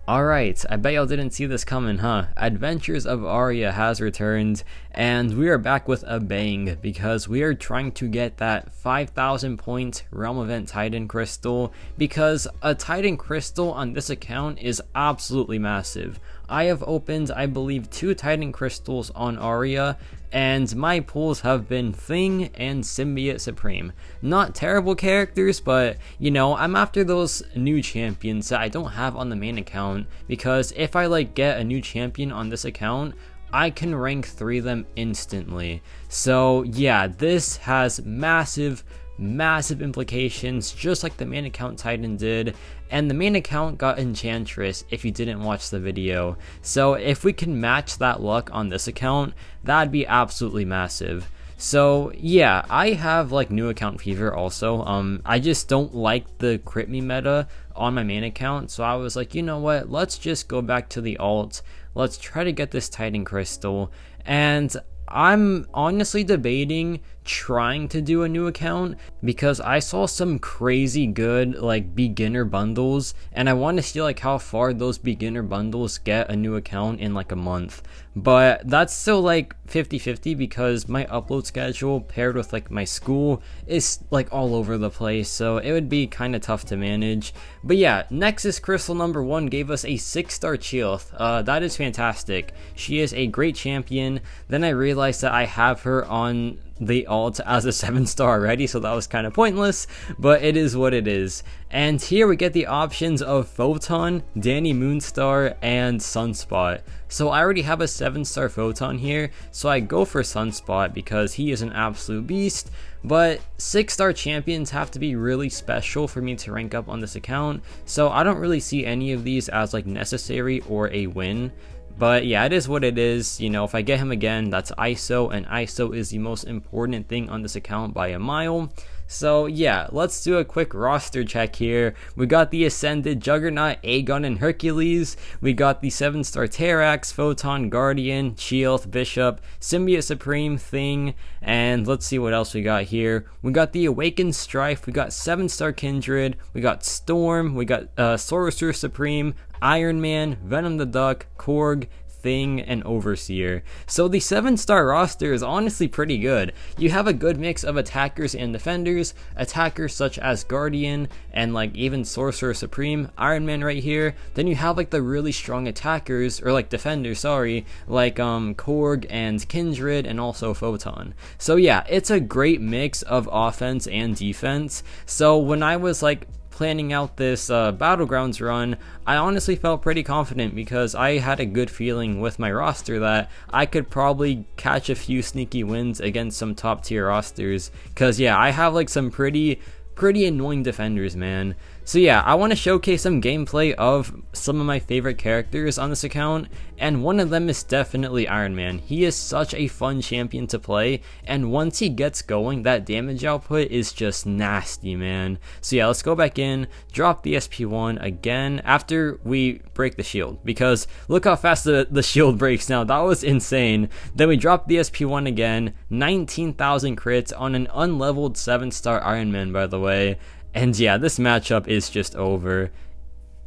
Alright, I bet y'all didn't see this coming, huh? Adventures of ARIA has returned, and we are back with a bang, because we are trying to get that 5,000 point Realm Event Titan Crystal, because a Titan Crystal on this account is absolutely massive. I have opened, I believe, 2 Titan Crystals on ARIA, and my pulls have been Thing and Symbiote Supreme. Not terrible characters, but you know, I'm after those new champions that I don't have on the main account, because if I get a new champion on this account, I can rank 3 them instantly. So yeah, this has massive implications, just like the main account Titan did, and the main account got Enchantress if you didn't watch the video. So if we can match that luck on this account, that'd be absolutely massive. So yeah, I have new account fever also. I just don't like the crit me meta on my main account, so I was like, you know what, let's just go back to the alt, let's try to get this Titan Crystal. And I'm honestly debating trying to do a new account, because I saw some crazy good beginner bundles, and I want to see how far those beginner bundles get a new account in a month. But that's still 50-50, because my upload schedule paired with my school is all over the place, so it would be kind of tough to manage. But yeah, Nexus Crystal number 1 gave us a 6-star Chilth. That is fantastic. She is a great champion. Then I realized that I have her on the alt as a 7-star already, so that was kind of pointless, but it is what it is. And here we get the options of Photon, Danny Moonstar, and Sunspot. So I already have a 7-star Photon here, so I go for Sunspot because he is an absolute beast. But 6-star champions have to be really special for me to rank up on this account, so I don't really see any of these as necessary or a win. But yeah, it is what it is. You know, if I get him again, that's ISO, and ISO is the most important thing on this account by a mile. So yeah, let's do a quick roster check here. We got the Ascended Juggernaut, Aegon, and Hercules. We got the 7-star Terrax, Photon, Guardian, Chilth, Bishop, Symbiote Supreme, Thing, and let's see what else we got here. We got the Awakened Strife, we got 7-star Kindred, we got Storm, we got Sorcerer Supreme, Iron Man, Venom the Duck, Korg, Thing, and Overseer. So the 7-star roster is honestly pretty good. You have a good mix of attackers and defenders, attackers such as Guardian and even Sorcerer Supreme, Iron Man right here. Then you have the really strong attackers, or defenders, sorry, Korg and Kindred, and also Photon. So yeah, it's a great mix of offense and defense. So when I was planning out this Battlegrounds run, I honestly felt pretty confident, because I had a good feeling with my roster that I could probably catch a few sneaky wins against some top tier rosters, because yeah, I have some pretty annoying defenders, man. So yeah, I want to showcase some gameplay of some of my favorite characters on this account, and one of them is definitely Iron Man. He is such a fun champion to play, and once he gets going, that damage output is just nasty, man. So yeah, let's go back in, drop the SP1 again after we break the shield, because look how fast the shield breaks now. That was insane. Then we drop the SP1 again, 19,000 crits on an unleveled 7-star Iron Man, by the way. And yeah, this matchup is just over.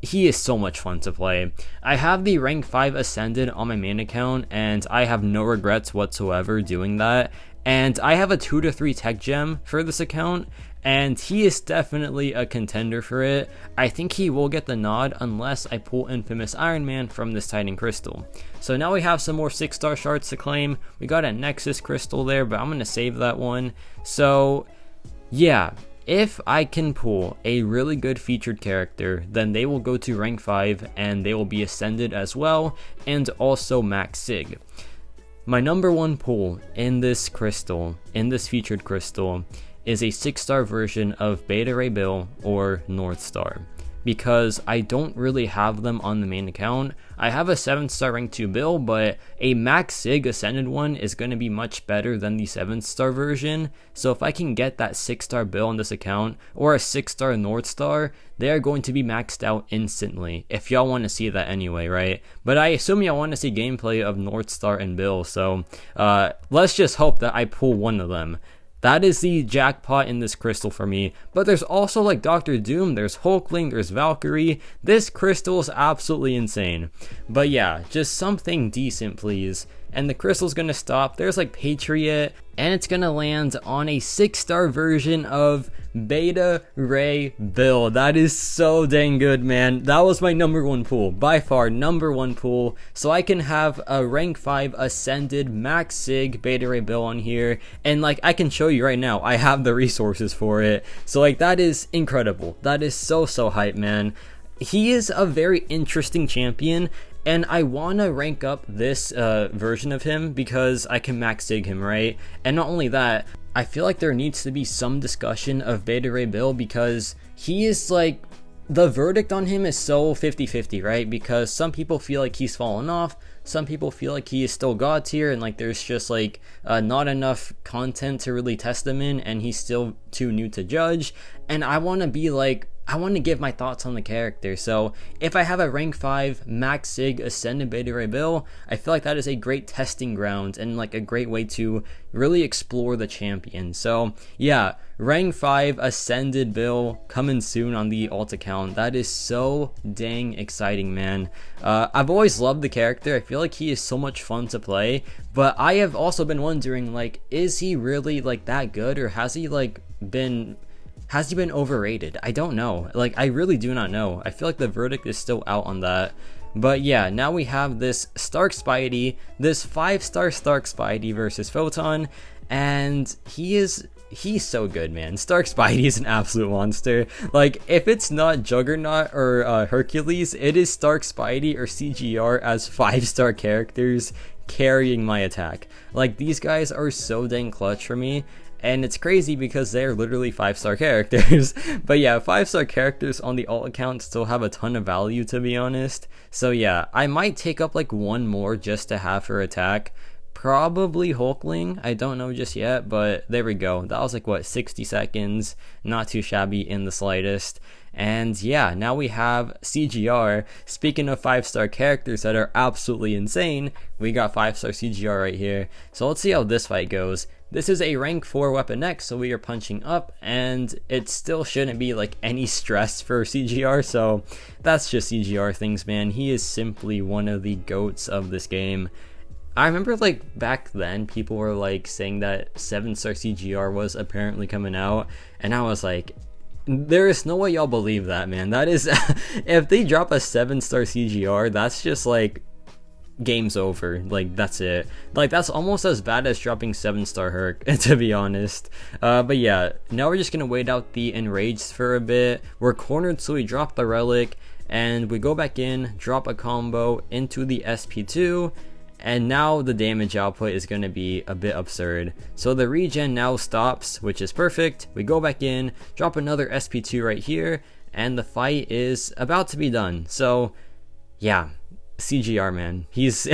He is so much fun to play. I have the rank 5 Ascended on my main account, and I have no regrets whatsoever doing that. And I have a 2 to 3 tech gem for this account, and he is definitely a contender for it. I think he will get the nod unless I pull Infamous Iron Man from this Titan Crystal. So now we have some more 6-star shards to claim. We got a Nexus Crystal there, but I'm going to save that one. So yeah, if I can pull a really good featured character, then they will go to rank 5 and they will be Ascended as well, and also max sig. My number 1 pull in this crystal, in this featured crystal, is a 6-star version of Beta Ray Bill or North Star. because I don't really have them on the main account. I have a 7-star rank 2 bill, but a max sig ascended one is going to be much better than the 7-star version. So if I can get that 6-star bill on this account, or a 6-star North Star, they are going to be maxed out instantly, if y'all want to see that anyway, right? But I assume y'all want to see gameplay of North Star and Bill, so let's just hope that I pull one of them. That is the jackpot in this crystal for me. But there's also like Dr. Doom, there's Hulkling, there's Valkyrie. This crystal is absolutely insane. But yeah, just something decent, please. And the crystal's gonna stop. There's like Patriot, and it's gonna land on a 6-star version of Beta Ray Bill. That is so dang good, man. That was my number 1 pull, by far number 1 pull. So I can have a rank 5 ascended max sig Beta Ray Bill on here, and like I can show you right now, I have the resources for it. So like that is incredible. That is so hype, man. He is a very interesting champion, and I want to rank up this version of him because I can max sig him, right? And not only that, I feel like there needs to be some discussion of Beta Ray Bill because he is like, the verdict on him is so 50-50, right? Because some people feel like he's fallen off, some people feel like he is still god tier, and like there's just like not enough content to really test him in, and he's still too new to judge. And I want to be like, I want to give my thoughts on the character. So if I have a rank 5 max sig ascended Beta Ray Bill, I feel like that is a great testing ground and like a great way to really explore the champion. So yeah, rank 5 ascended Bill coming soon on the alt account. That is so dang exciting, man. I've always loved the character. I feel like he is so much fun to play, but I have also been wondering, like, is he really like that good, or has he been overrated? I don't know. Like, I really do not know. I feel like the verdict is still out on that. But yeah, now we have this Stark Spidey, this 5-star Stark Spidey versus Photon, and he's so good, man. Stark Spidey is an absolute monster. Like, if it's not Juggernaut or Hercules, it is Stark Spidey or CGR as 5-star characters carrying my attack. Like, these guys are so dang clutch for me. And it's crazy because they're literally 5-star characters. But yeah, 5-star characters on the alt account still have a ton of value, to be honest. So yeah, I might take up like one more just to have her attack. Probably Hulkling, I don't know just yet, but there we go. That was like, what, 60 seconds? Not too shabby in the slightest. And yeah, now we have CGR. Speaking of 5-star characters that are absolutely insane, we got 5-star CGR right here. So let's see how this fight goes. This is a rank 4 weapon X, so we are punching up, and it still shouldn't be like any stress for CGR, so that's just CGR things, man. He is simply one of the GOATs of this game. I remember like back then people were like saying that 7-star CGR was apparently coming out, and I was like, there is no way y'all believe that, man. That is, if they drop a 7-star CGR, that's just like, game's over. Like, that's it. Like, that's almost as bad as dropping 7-star Herc, to be honest. But yeah, now we're just gonna wait out the Enraged for a bit. We're cornered, so we drop the Relic, and we go back in, drop a combo into the SP2, and now the damage output is going to be a bit absurd. So the regen now stops, which is perfect. We go back in, drop another SP2 right here, and the fight is about to be done. So yeah, CGR, man, he's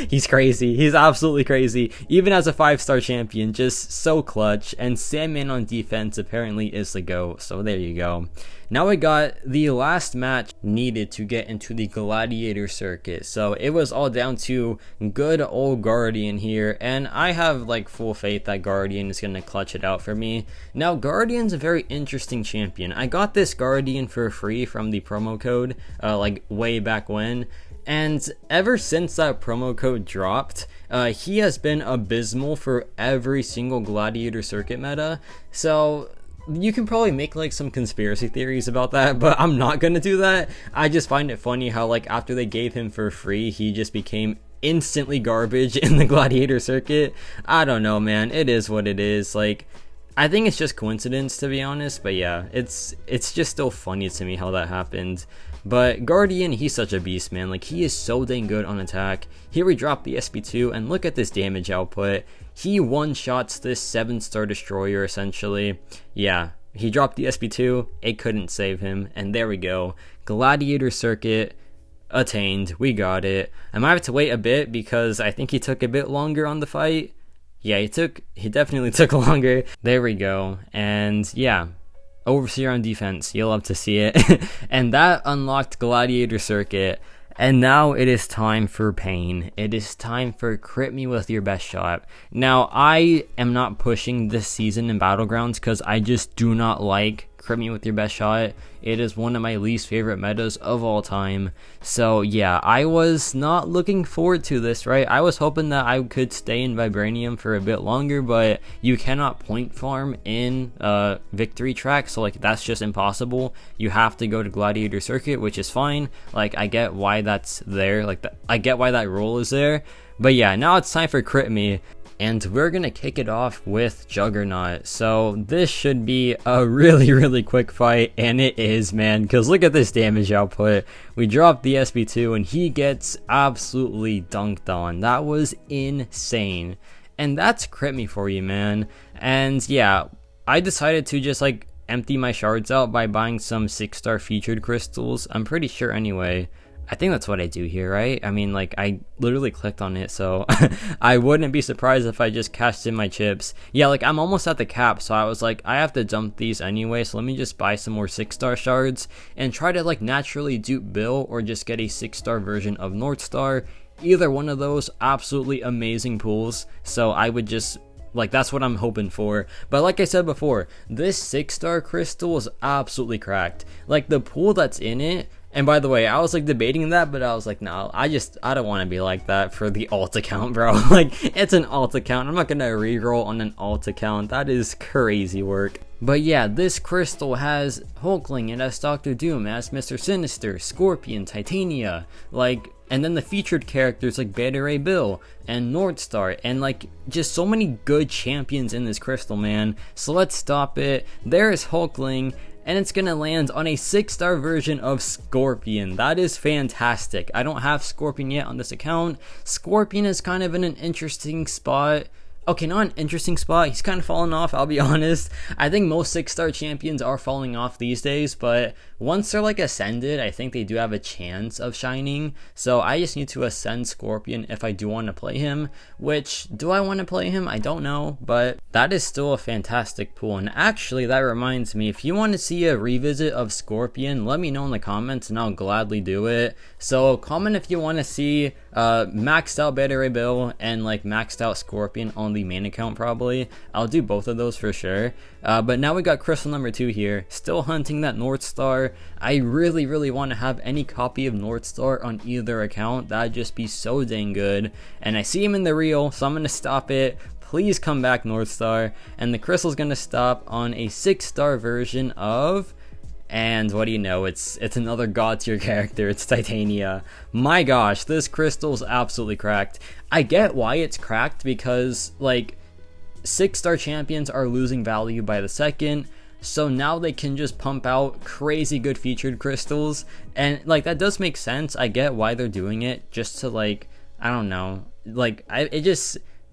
he's crazy. He's absolutely crazy. Even as a 5-star champion, just so clutch. And Sandman on defense apparently is the GOAT. So there you go. Now we got the last match needed to get into the Gladiator circuit. So it was all down to good old Guardian here, and I have like full faith that Guardian is gonna clutch it out for me. Now Guardian's a very interesting champion. I got this Guardian for free from the promo code like way back when. And ever since that promo code dropped, he has been abysmal for every single Gladiator circuit meta. So you can probably make like some conspiracy theories about that, but I'm not gonna do that. I just find it funny how like after they gave him for free, he just became instantly garbage in the Gladiator circuit. I don't know, man. It is what it is. Like, I think it's just coincidence, to be honest, but yeah, it's just still funny to me how that happened. But Guardian, he's such a beast, man. Like, he is so dang good on attack. Here we drop the SP2, and look at this damage output. He one-shots this 7-star destroyer, essentially. Yeah, he dropped the SP2, it couldn't save him, and there we go. Gladiator circuit attained, we got it. I might have to wait a bit because I think he took a bit longer on the fight. Yeah, he definitely took longer. There we go, and yeah. Overseer on defense, you'll love to see it. And that unlocked Gladiator circuit. And now it is time for pain. It is time for crit me with your best shot. Now, I am not pushing this season in Battlegrounds because I just do not like crit me with your best shot. It is one of my least favorite metas of all time. So yeah, I was not looking forward to this, right? I was hoping that I could stay in Vibranium for a bit longer, but you cannot point farm in victory track, so like that's just impossible. You have to go to Gladiator circuit, which is fine. Like I get why that's there, like I get why that rule is there. But yeah, now it's time for crit me. And we're gonna kick it off with Juggernaut. So this should be a really quick fight, and it is, man, because look at this damage output. We dropped the SP2 and he gets absolutely dunked on. That was insane. And that's crit me for you, man. And yeah, I decided to just like empty my shards out by buying some 6-star featured crystals. I'm pretty sure anyway. I think that's what I do here, right? I mean, like, I literally clicked on it, so I wouldn't be surprised if I just cashed in my chips. Yeah, like, I'm almost at the cap, so I was like, I have to dump these anyway, so let me just buy some more 6-star shards and try to, like, naturally dupe Bill or just get a 6-star version of North Star. Either one of those, absolutely amazing pools, so I would just... like, that's what I'm hoping for. But like I said before, this 6-star crystal is absolutely cracked. Like, the pool that's in it... And by the way, I was like debating that, but I was like, no, I don't want to be like that for the alt account, bro. Like, it's an alt account. I'm not going to reroll on an alt account. That is crazy work. But yeah, this crystal has Hulkling, it has Doctor Doom, it has Mr. Sinister, Scorpion, Titania, like, and then the featured characters like Beta Ray Bill and Northstar, and like just so many good champions in this crystal, man. So let's stop it. There's Hulkling. And it's gonna land on a 6-star version of Scorpion. That is fantastic. I don't have Scorpion yet on this account. Scorpion is kind of in an interesting spot. Okay, not an interesting spot. He's kind of fallen off, I'll be honest. I think most 6-star champions are falling off these days, but once they're like ascended, I think they do have a chance of shining. So I just need to ascend Scorpion if I do want to play him, which, do I want to play him? I don't know, but that is still a fantastic pool. And actually, that reminds me, if you want to see a revisit of Scorpion, let me know in the comments and I'll gladly do it. So comment if you want to see maxed out Beta Ray Bill and like maxed out Scorpion on the main account. Probably I'll do both of those for sure. But now we got crystal number 2 here, still hunting that North Star. I really want to have any copy of North Star on either account. That'd just be so dang good. And I see him in the reel, so I'm gonna stop it. Please come back, North Star. And the crystal's gonna stop on a 6-star version of... and what do you know, it's another god tier character. It's Titania. My gosh, this crystal's absolutely cracked. I get why it's cracked, because like 6-star champions are losing value by the second, so now they can just pump out crazy good featured crystals, and like that does make sense. I get why they're doing it, just to like, I don't know, like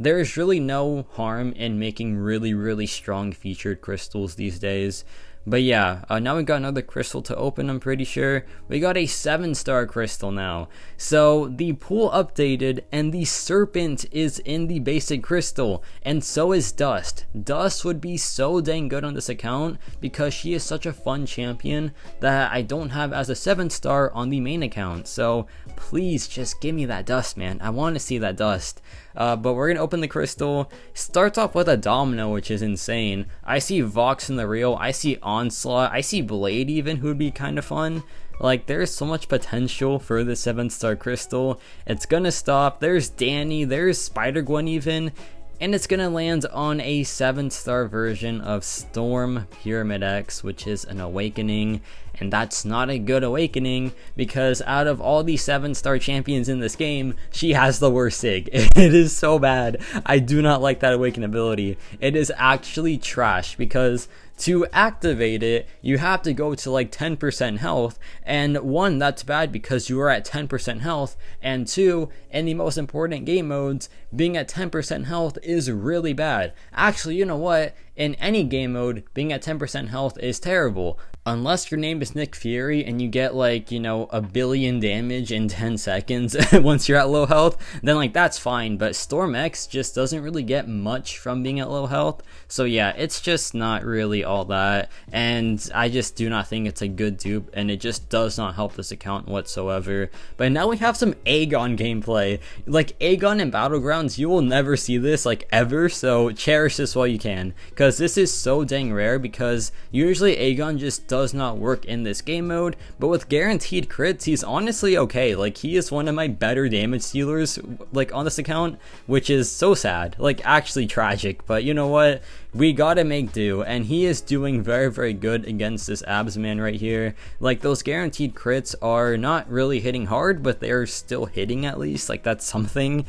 there's really no harm in making really strong featured crystals these days. But yeah, now we got another crystal to open, I'm pretty sure. We got a 7-star crystal now. So the pool updated, and the Serpent is in the basic crystal, and so is Dust. Dust would be so dang good on this account because she is such a fun champion that I don't have as a 7-star on the main account. So please just give me that Dust, man. I want to see that Dust. But we're gonna open the crystal. Starts off with a Domino, which is insane. I see Vox in the reel, I see Onslaught, I see Blade even, who would be kind of fun. Like, there's so much potential for the 7-star crystal. It's gonna stop. There's Danny, there's Spider-Gwen even, and it's gonna land on a 7-star version of Storm Pyramid X, which is an awakening. And that's not a good awakening, because out of all the 7-star champions in this game, she has the worst sig. It is so bad. I do not like that awaken ability. It is actually trash, because to activate it, you have to go to like 10% health, and one, that's bad because you are at 10% health, and two, in the most important game modes, being at 10% health is really bad. Actually, you know what? In any game mode, being at 10% health is terrible. Unless your name is Nick Fury and you get like, you know, 1 billion damage in 10 seconds once you're at low health, then like that's fine. But Storm X just doesn't really get much from being at low health. So yeah, it's just not really all that. And I just do not think it's a good dupe, and it just does not help this account whatsoever. But now we have some Aegon gameplay. Like Aegon in Battlegrounds, you will never see this like ever. So cherish this while you can, because this is so dang rare, because usually Aegon just does not work in this game mode, but with guaranteed crits, he's honestly okay. Like, he is one of my better damage dealers, like, on this account, which is so sad, like, actually tragic, but you know what? We gotta make do, and he is doing very, very good against this abs man right here. Like, those guaranteed crits are not really hitting hard, but they're still hitting at least, like, that's something.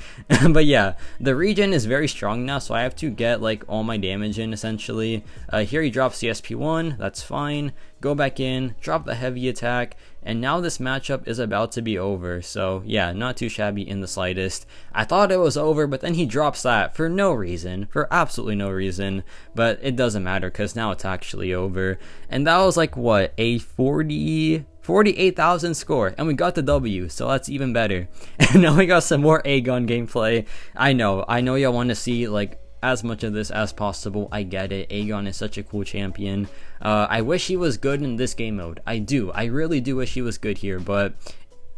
But yeah, the regen is very strong now, so I have to get, like, all my damage in, essentially. Here he drops the SP1, that's fine. Go back in, drop the heavy attack, and now this matchup is about to be over. So yeah, not too shabby in the slightest. I thought it was over, but then he drops that for no reason, for absolutely no reason, but it doesn't matter because now it's actually over. And that was like, what, a 48,000 score, and we got the W, so that's even better. And now we got some more Aegon gameplay. I know y'all want to see like as much of this as possible. I get it. Aegon is such a cool champion. I wish he was good in this game mode. I really do wish he was good here, but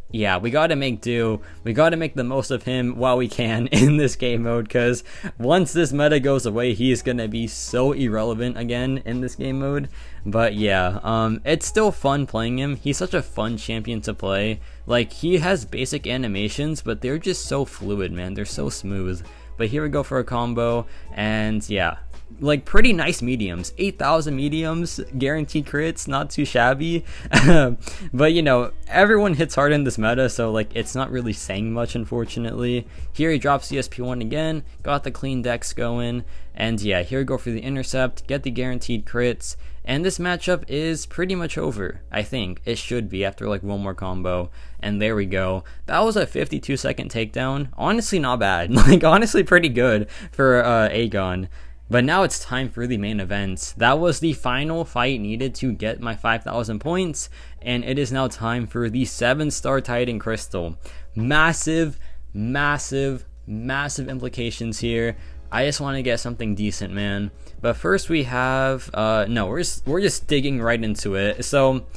yeah, we gotta make do. We gotta make the most of him while we can in this game mode, because once this meta goes away, he's gonna be so irrelevant again in this game mode. But yeah, it's still fun playing him. He's such a fun champion to play. Like, he has basic animations, but they're just so fluid, man. They're so smooth. But here we go for a combo, and yeah, like pretty nice mediums. 8,000 mediums, guaranteed crits, not too shabby. But you know, everyone hits hard in this meta, so like it's not really saying much, unfortunately. Here he drops the SP1 again, got the clean decks going, and yeah, here we go for the intercept, get the guaranteed crits, and this matchup is pretty much over. I think it should be after like one more combo. And there we go. That was a 52-second takedown. Honestly, not bad. Like, honestly, pretty good for Aegon. But now it's time for the main event. That was the final fight needed to get my 5,000 points. And it is now time for the 7-star Titan Crystal. Massive, massive, massive implications here. I just want to get something decent, man. But first we have, no, we're just digging right into it. So,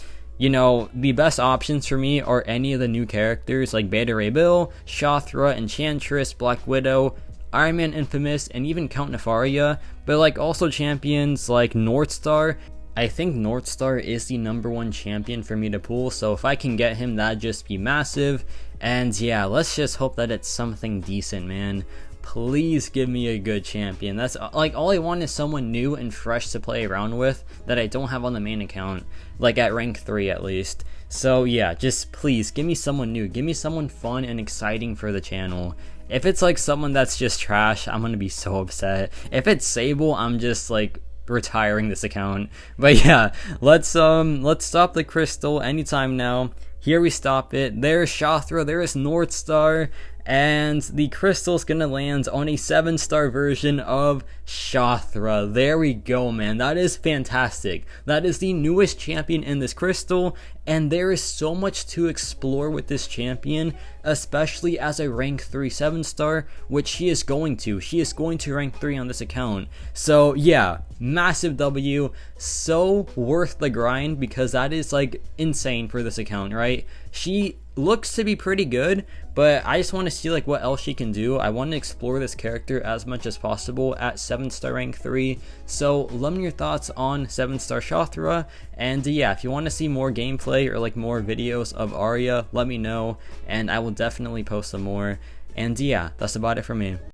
you know, the best options for me are any of the new characters like Beta Ray Bill, Shothra, Enchantress, Black Widow, Iron Man Infamous, and even Count Nefaria, but like also champions like Northstar. I think Northstar is the #1 champion for me to pull, so if I can get him, that'd just be massive. And yeah, let's just hope that it's something decent, man. Please give me a good champion. That's like all I want is someone new and fresh to play around with that I don't have on the main account, like at rank 3 at least. So yeah, just please give me someone new, give me someone fun and exciting for the channel. If it's like someone that's just trash, I'm gonna be so upset. If it's Sable, I'm just like retiring this account. But yeah, let's stop the crystal anytime now. Here we stop it. There's Shothra, there is Northstar, and the crystal's gonna land on a 7-star version of Shothra. There we go, man. That is fantastic. That is the newest champion in this crystal, and there is so much to explore with this champion, especially as a rank 3 7-star, which she is going to. She is going to rank 3 on this account. So yeah, massive W, so worth the grind, because that is like insane for this account, right? She looks to be pretty good, but I just want to see like what else she can do. I want to explore this character as much as possible at 7-star rank 3. So let me know your thoughts on 7-star Shothra, and yeah, if you want to see more gameplay or like more videos of Arya, let me know and I will definitely post some more. And yeah, that's about it for me.